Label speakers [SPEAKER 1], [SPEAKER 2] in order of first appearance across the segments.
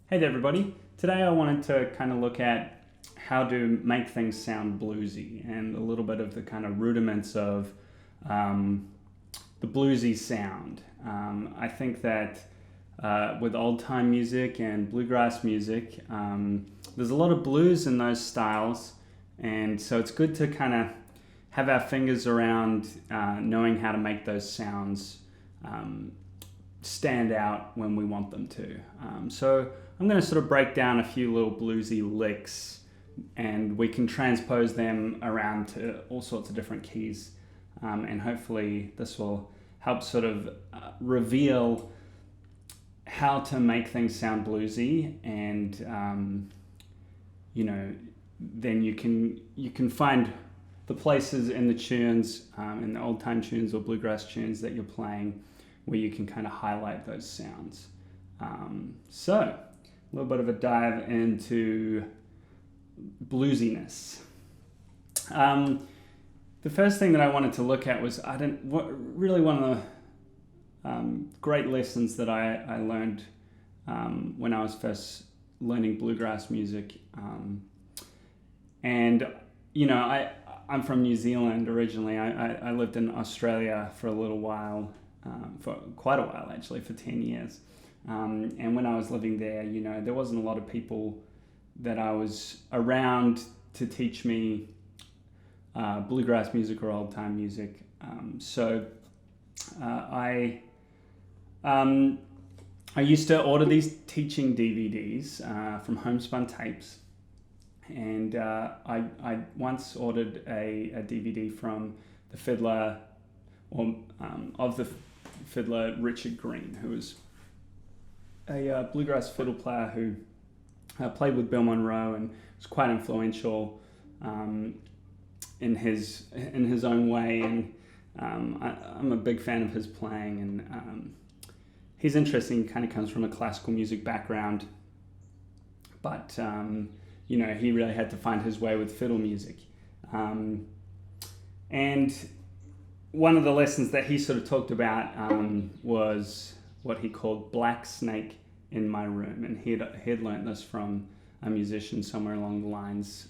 [SPEAKER 1] Hey there everybody. Today I wanted to kind of look at how to make things sound bluesy and a little bit of the kind of rudiments of the bluesy sound. I think that with old time music and bluegrass music, there's a lot of blues in those styles, and so it's good to kind of have our fingers around knowing how to make those sounds stand out when we want them to. So I'm going to sort of break down a few little bluesy licks, and we can transpose them around to all sorts of different keys, and hopefully this will help sort of reveal how to make things sound bluesy, and then you can find the places in the tunes, in the old time tunes or bluegrass tunes that you're playing, where you can kind of highlight those sounds. So a little bit of a dive into bluesiness. The first thing that I wanted to look at was one of the great lessons that I learned when I was first learning bluegrass music. I'm from New Zealand originally. I lived in Australia for a little while, for quite a while actually, for 10 years. And when I was living there, there wasn't a lot of people that I was around to teach me bluegrass music or old time music. So I used to order these teaching DVDs from Homespun Tapes. And I once ordered a DVD from the fiddler, of the fiddler Richard Green, who was a bluegrass fiddle player who played with Bill Monroe and was quite influential in his own way. And I'm a big fan of his playing, and he's interesting. He kind of comes from a classical music background, but he really had to find his way with fiddle music. And one of the lessons that he sort of talked about was what he called black snake in my room. And he had learned this from a musician somewhere along the lines.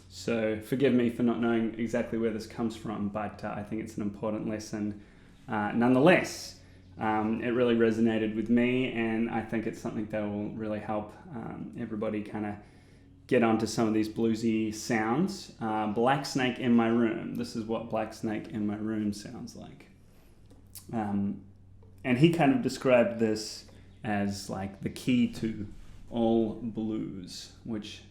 [SPEAKER 1] So forgive me for not knowing exactly where this comes from, but I think it's an important lesson nonetheless. It really resonated with me, and I think it's something that will really help everybody kind of get onto some of these bluesy sounds. Black snake in my room. This is what black snake in my room sounds like. And he kind of described this as like the key to all blues, which,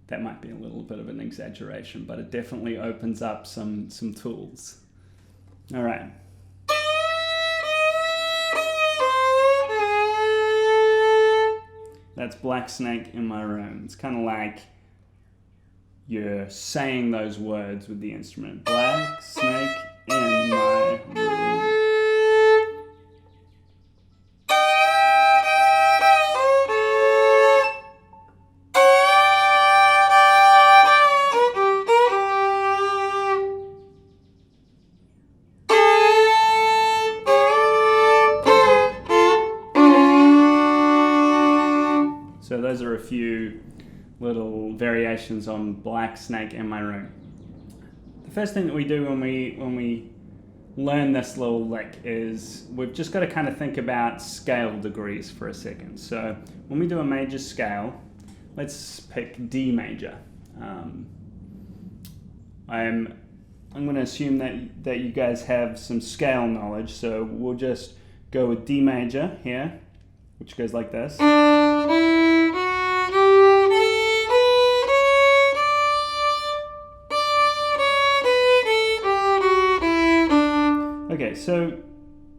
[SPEAKER 1] that might be a little bit of an exaggeration, but it definitely opens up some tools. All right. That's black snake in my room. It's kind of like you're saying those words with the instrument. Black snake in my room. So those are a few little variations on black snake in my room. The first thing that we do when we learn this little lick is we've just got to kind of think about scale degrees for a second. So when we do a major scale, let's pick D major. I'm going to assume that you guys have some scale knowledge, so we'll just go with D major here, which goes like this. Okay, so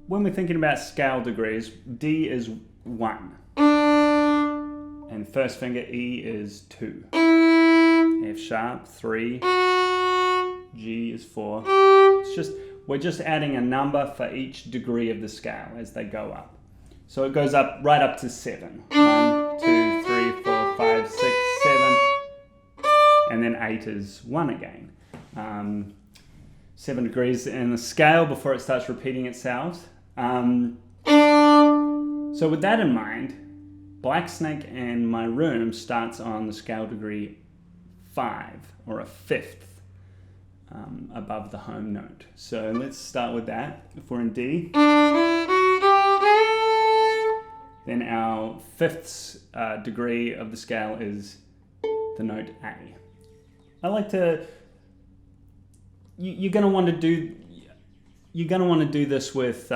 [SPEAKER 1] when we're thinking about scale degrees, D is 1, and first finger E is 2, F sharp 3, G is 4. We're just adding a number for each degree of the scale as they go up. So it goes up right up to 7. 1, 2, 3, 4, 5, 6, 7, and then 8 is 1 again. 7 degrees in the scale before it starts repeating itself. So So with that in mind, Black Snake in my room starts on the scale degree 5, or a fifth, above the home note. So let's start with that. If we're in D, then our fifth degree of the scale is the note A. I like to, you're going to want to do this with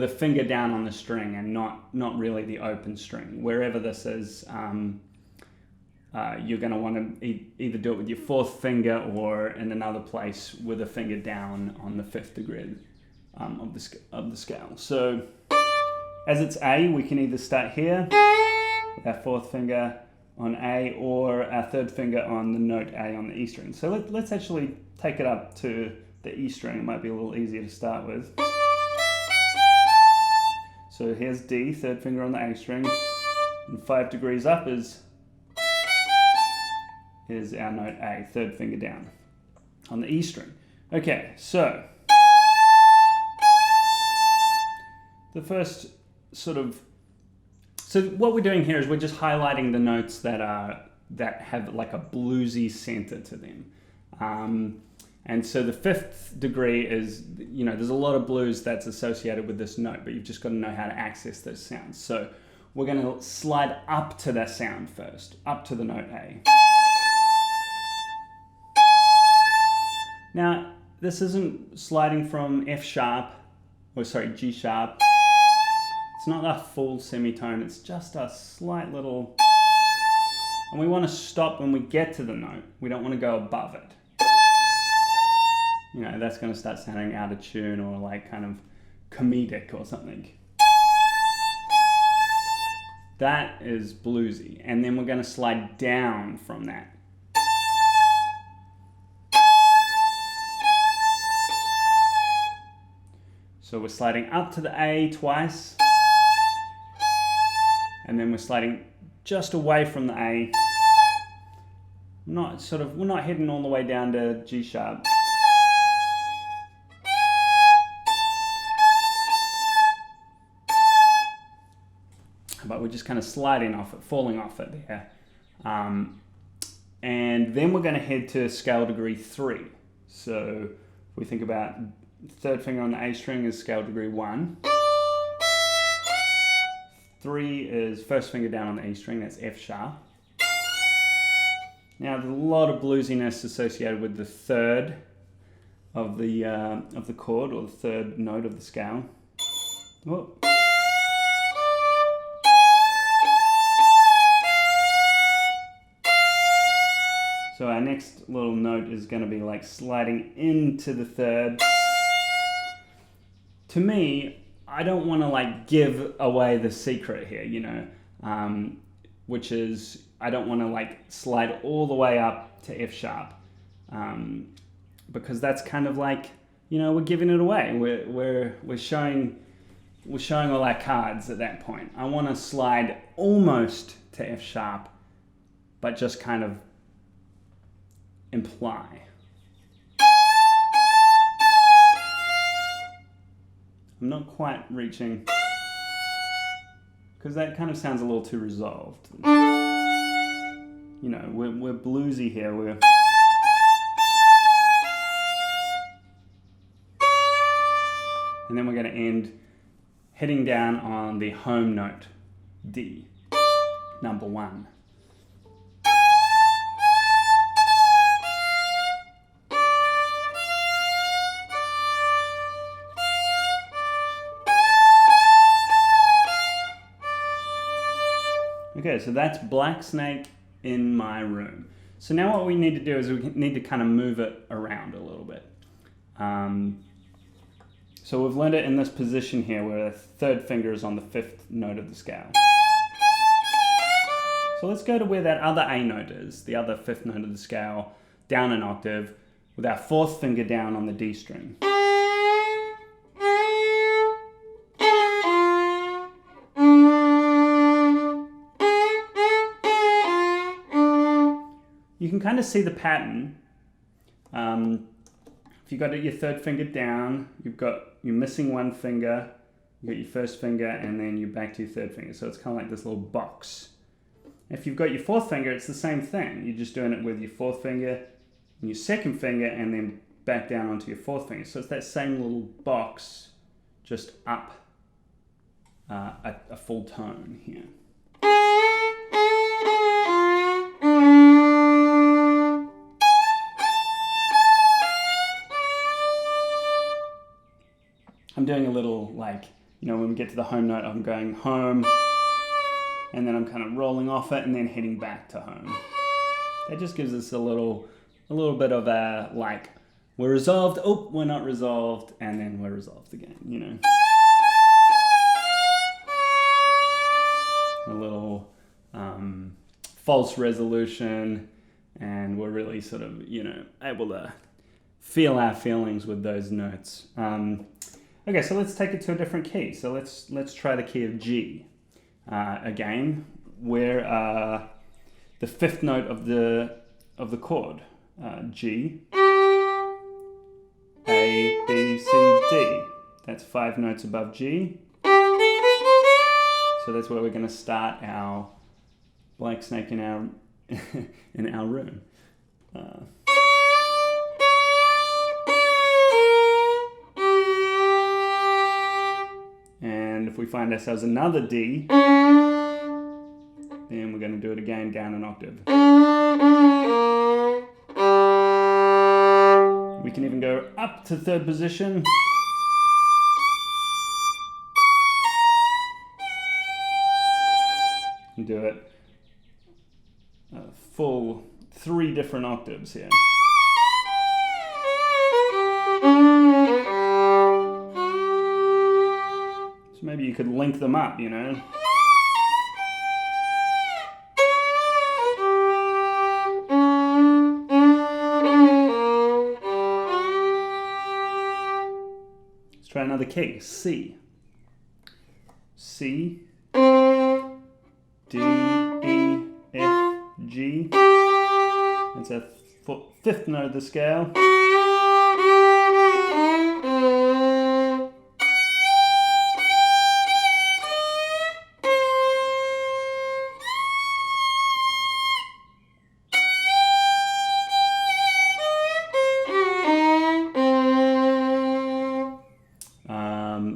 [SPEAKER 1] a finger down on the string and not really the open string. Wherever this is, you're going to want to either do it with your fourth finger or in another place with a finger down on the fifth degree of the scale. So as it's A, we can either start here with our fourth finger on A or our third finger on the note A on the E string. So let's actually take it up to the E string. It might be a little easier to start with. So here's D, third finger on the A string, and 5 degrees up is our note A, third finger down on the E string. Okay, so the first so what we're doing here is we're just highlighting the notes that have like a bluesy center to them. And so the fifth degree is, there's a lot of blues that's associated with this note, but you've just got to know how to access those sounds. So we're going to slide up to that sound first, up to the note A. Now, this isn't sliding from G sharp. It's not a full semitone, it's just a slight little, and we want to stop when we get to the note. We don't want to go above it. That's going to start sounding out of tune or like kind of comedic or something. That is bluesy. And then we're going to slide down from that. So we're sliding up to the A twice, and then we're sliding just away from the A. We're not heading all the way down to G sharp. But we're just kind of sliding off it, falling off it there. And then we're going to head to scale degree 3. So if we think about third finger on the A string is scale degree 1. 3 is first finger down on the E string, that's F sharp. Now there's a lot of bluesiness associated with the third of the chord, or the third note of the scale. Whoa. So our next little note is going to be like sliding into the third. To me, I don't want to like give away the secret here, which is I don't want to like slide all the way up to F sharp, because that's kind of like, we're giving it away. We're showing all our cards at that point. I want to slide almost to F sharp, but just kind of imply. I'm not quite reaching, because that kind of sounds a little too resolved. We're bluesy here. And then we're going to end heading down on the home note, D, number 1. Okay, so that's Black Snake in my room. So now what we need to do is we need to kind of move it around a little bit. So we've learned it in this position here where the third finger is on the fifth note of the scale. So let's go to where that other A note is, the other fifth note of the scale, down an octave, with our fourth finger down on the D string. You can kind of see the pattern. If you've got your third finger down, you're missing one finger, You got your first finger and then you're back to your third finger. So it's kind of like this little box. If you've got your fourth finger, it's the same thing. You're just doing it with your fourth finger and your second finger and then back down onto your fourth finger. So it's that same little box, just up a full tone here. I'm doing a little like, when we get to the home note, I'm going home, and then I'm kind of rolling off it and then heading back to home. That just gives us a little bit of a, like, we're resolved, oh, we're not resolved, and then we're resolved again, A little false resolution, and we're really sort of, able to feel our feelings with those notes. Okay, so let's take it to a different key. So let's try the key of G. Again, where the fifth note of the chord, G, A, B, C, D. That's 5 notes above G. So that's where we're going to start our black snake in our in our room. And if we find ourselves another D, then we're going to do it again down an octave. We can even go up to third position. And do it a full 3 different octaves here. So maybe you could link them up, Let's try another key, C. C, D, E, F, G. That's a fifth note of the scale.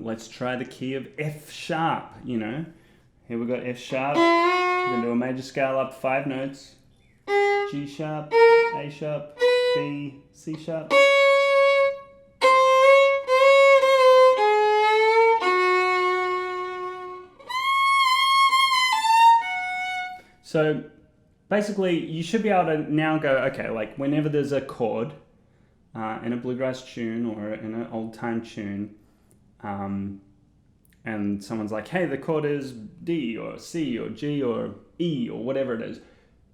[SPEAKER 1] Let's try the key of F sharp, Here we've got F sharp. We're going to do a major scale up 5 notes. G sharp, A sharp, B, C sharp. So basically you should be able to now go, okay, like whenever there's a chord in a bluegrass tune or in an old time tune, and someone's like, hey, the chord is D or C or G or E or whatever it is,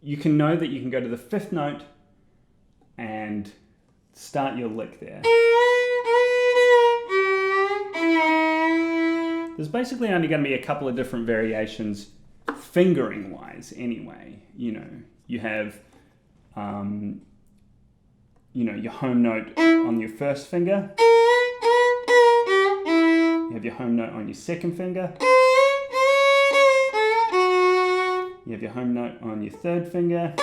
[SPEAKER 1] you can know that you can go to the 5th note and start your lick there. There's basically only going to be a couple of different variations fingering wise anyway. You have your home note on your first finger. You have your home note on your second finger. You have your home note on your third finger.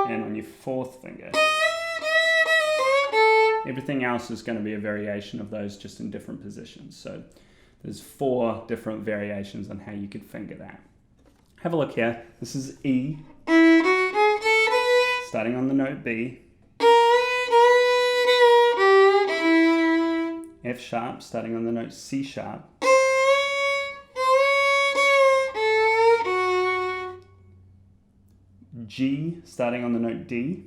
[SPEAKER 1] And on your fourth finger. Everything else is going to be a variation of those, just in different positions. So there's 4 different variations on how you could finger that. Have a look here. This is E, starting on the note B. F sharp, starting on the note C sharp. G, starting on the note D.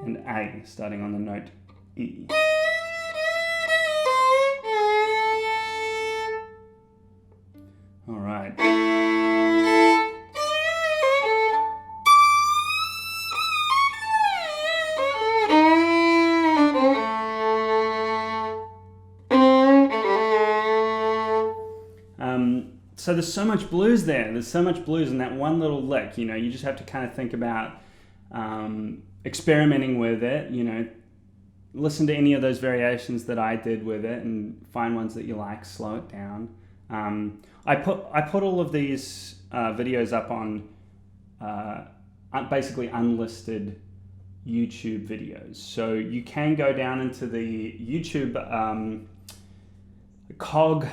[SPEAKER 1] And A, starting on the note E. All right. So there's so much blues there. There's so much blues in that one little lick. You just have to kind of think about experimenting with it. listen to any of those variations that I did with it and find ones that you like, slow it down. I put all of these videos up on basically unlisted YouTube videos. So you can go down into the YouTube cog.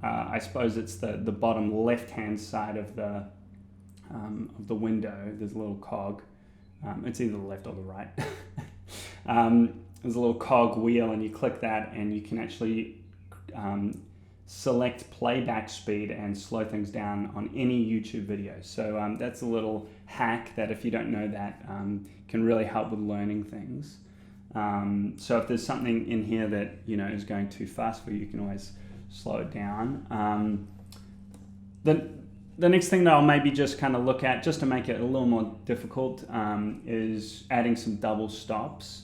[SPEAKER 1] I suppose it's the bottom left-hand side of the window. There's a little cog. It's either the left or the right. There's a little cog wheel, and you click that, and you can actually select playback speed and slow things down on any YouTube video. So that's a little hack that, if you don't know that, can really help with learning things. So if there's something in here that is going too fast for you, you can always slow it down. The next thing that I'll maybe just kind of look at, just to make it a little more difficult, is adding some double stops.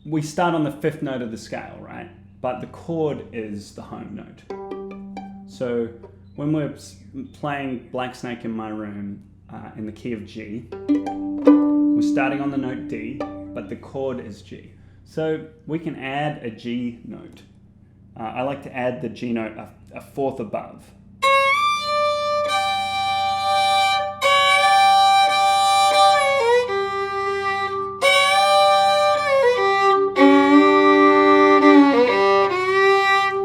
[SPEAKER 1] We start on the 5th note of the scale, right? But the chord is the home note. So when we're playing Black Snake in My Room in the key of G, we're starting on the note D, but the chord is G. So we can add a G note. I like to add the G note a 4th above.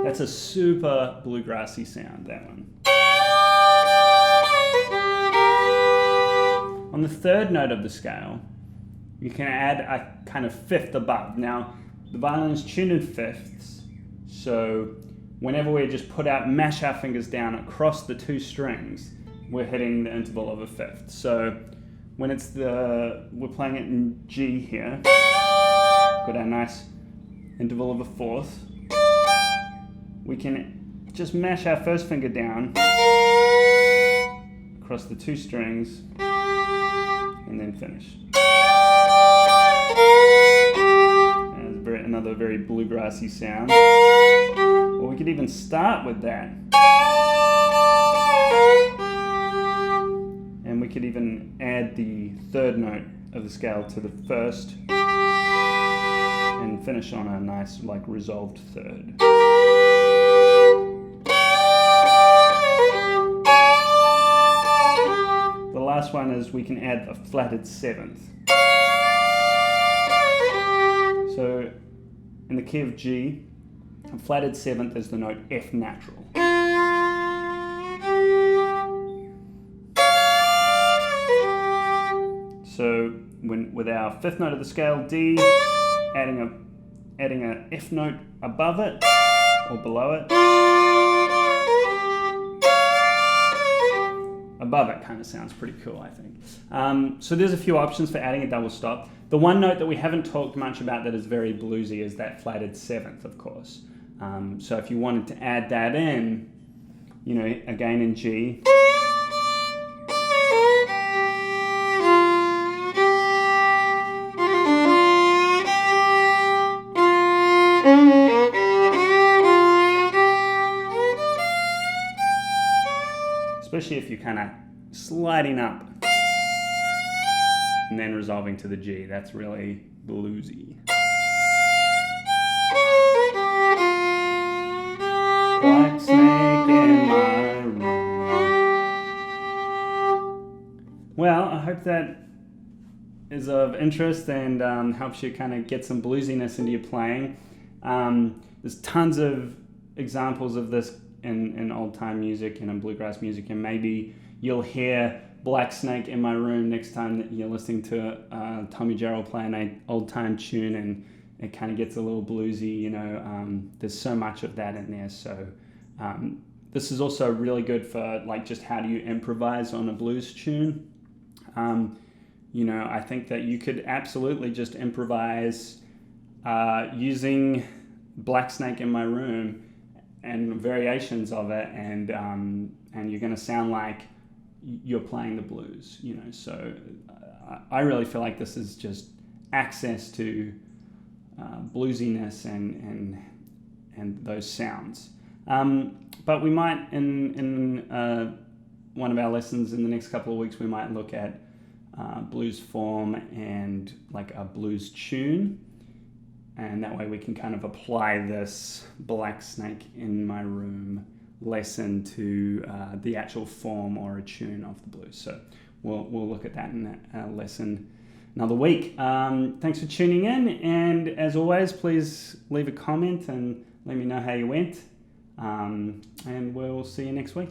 [SPEAKER 1] That's a super bluegrassy sound, that one. On the 3rd note of the scale, you can add a kind of 5th above. Now, the violin is tuned in 5ths, so whenever we just mash our fingers down across the 2 strings, we're hitting the interval of a 5th. So when we're playing it in G here, got our nice interval of a 4th. We can just mash our first finger down across the 2 strings and then finish. And another very bluegrassy sound. Or we could even start with that. And we could even add the 3rd note of the scale to the 1st and finish on a nice resolved 3rd. The last one is we can add a flatted 7th. So in the key of G, a flatted 7th is the note F natural. So with our 5th note of the scale, D, adding an F note above it or below it. Above it kind of sounds pretty cool, I think. So there's a few options for adding a double stop. The one note that we haven't talked much about that is very bluesy is that flatted 7th, of course. So if you wanted to add that in, again in G, especially if you're kind of sliding up and then resolving to the G. That's really bluesy. Black snake in my room. Well, I hope that is of interest and helps you kind of get some bluesiness into your playing. There's tons of examples of this in old-time music and in bluegrass music, and maybe you'll hear Black Snake in My Room next time that you're listening to Tommy Jarrell play an old-time tune, and it kind of gets a little bluesy, there's so much of that in there. So this is also really good for just how do you improvise on a blues tune. I think that you could absolutely just improvise using Black Snake in My Room and variations of it, and you're going to sound like you're playing the blues, So I really feel like this is just access to bluesiness and those sounds. But we might in one of our lessons in the next couple of weeks, we might look at blues form and like a blues tune. And that way we can kind of apply this Black Snake in my room lesson to the actual form or a tune of the blues. So we'll look at that in that lesson another week. Thanks for tuning in, and as always, please leave a comment and let me know how you went, and we'll see you next week.